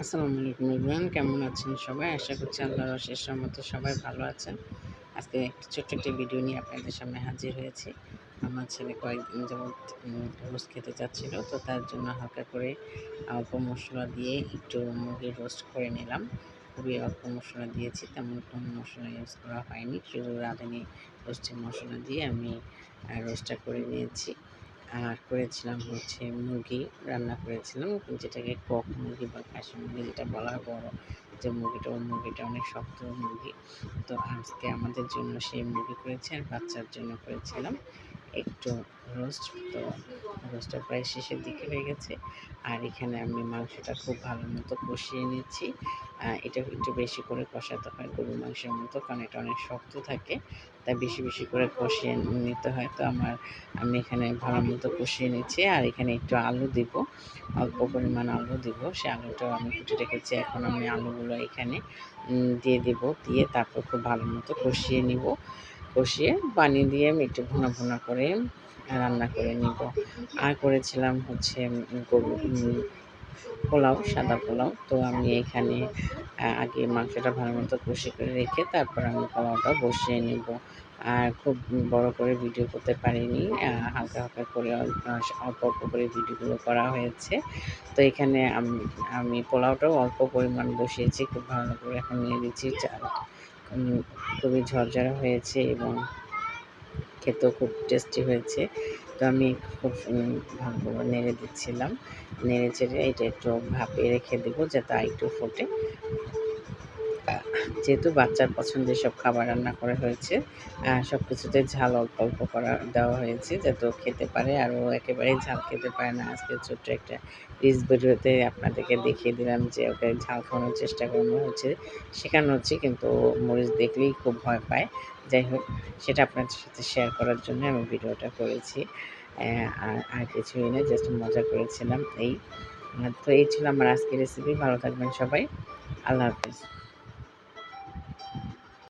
আসসালামু আলাইকুম এভরিওয়ান, কেমন আছেন সবাই? আশা করছি আল্লাহর অশেষ রহমতে সবাই ভালো আছেন। আজকে ছোট্ট একটা ভিডিও নিয়ে আপনাদের সামনে হাজির হয়েছি। আমার ছেলে কয়েকদিন যাবৎ রোস্ট খেতে চাচ্ছিল, তো তার জন্য হালকা করে অল্প মশলা দিয়ে একটু মুরগির রোস্ট করে নিলাম। খুবই অল্প মশলা দিয়েছি, তেমন কোনো মশলা ইউজ করা হয়নি, শুধু রাঁধুনি রোস্টের মশলা দিয়ে আমি রোস্টটা করে নিয়েছি। আর করেছিলাম হচ্ছে মুরগি রান্না করেছিলাম, যেটাকে কক মুরগি বা খাসি মুরগি যেটা বলা হয় বড় যে মুরগিটা, ওই মুরগিটা অনেক শক্ত মুরগি। তো আজকে আমাদের জন্য সেই মুরগি করেছি, আর বাচ্চার জন্য করেছিলাম একটু রোস্ট। তো রোস্টটা প্রায় শেষের দিকে হয়ে গেছে, আর এখানে আমি মাংসটা খুব ভালো মতো কষিয়ে নিচ্ছি। এটা একটু বেশি করে কষাতে হয় গরুর মাংসের মতো, কারণ এটা অনেক শক্ত থাকে, তাই বেশি বেশি করে কষিয়ে নিতে হয়। তো আমি এখানে ভালো মতো কষিয়ে নিচ্ছি, আর এখানে একটু আলু দিব, অল্প পরিমাণ আলু দিব। সে আলুটাও আমি কুটে রেখেছি, এখন আমি আলুগুলো এখানে দিয়ে দিব, দিয়ে তারপর খুব ভালো মতো কষিয়ে নিব। কষিয়ে পানি দিয়ে আমি একটু ভুনা ভুনা করে রান্না করে নিব। আর করেছিলাম হচ্ছে গরু পোলাও, সাদা পোলাও। তো আমি এখানে আগে মাংসটা ভালো মতো কষে করে রেখে তারপর আমি পোলাওটা বসিয়ে নেব। আর খুব বড় করে ভিডিও করতে পারিনি, হালকা হালকা করে অল্প অল্প করে ভিডিওগুলো করা হয়েছে। তো এখানে আমি পোলাওটাও অল্প পরিমাণ বসিয়েছি, খুব ভালো করে এখন নিয়ে দিচ্ছি। চাল খুবই ঝরঝরা হয়েছে এবং খেতেও খুব টেস্টি হয়েছে। তো আমি খুব ভালো করে নেড়ে দিচ্ছিলাম, নেড়ে চেড়ে এটা একটু ভাপে রেখে দেবো যাতে আরেকটু ফোটে। যেহেতু বাচ্চার পছন্দের সব খাবার রান্না করা হয়েছে, সব কিছুতে ঝাল অল্প অল্প দেওয়া হয়েছে যাতে ও খেতে পারে, আর ও একেবারেই ঝাল খেতে পারে না। আজকে ছোট্ট একটা রিলস ভিডিওতে আপনাদেরকে দেখিয়ে দিলাম যে ওকে ঝাল খাওয়ানোর চেষ্টা করানো হচ্ছে, শেখানো হচ্ছে, কিন্তু ও মরিচ দেখলেই খুব ভয় পায়। যাই হোক, সেটা আপনাদের সাথে শেয়ার করার জন্য আমি ভিডিওটা করেছি। আর কিছুই না, জাস্ট মজা করেছিলাম এই। তো এই ছিল আমার আজকের রেসিপি। ভালো থাকবেন সবাই। আল্লাহ হাফেজ।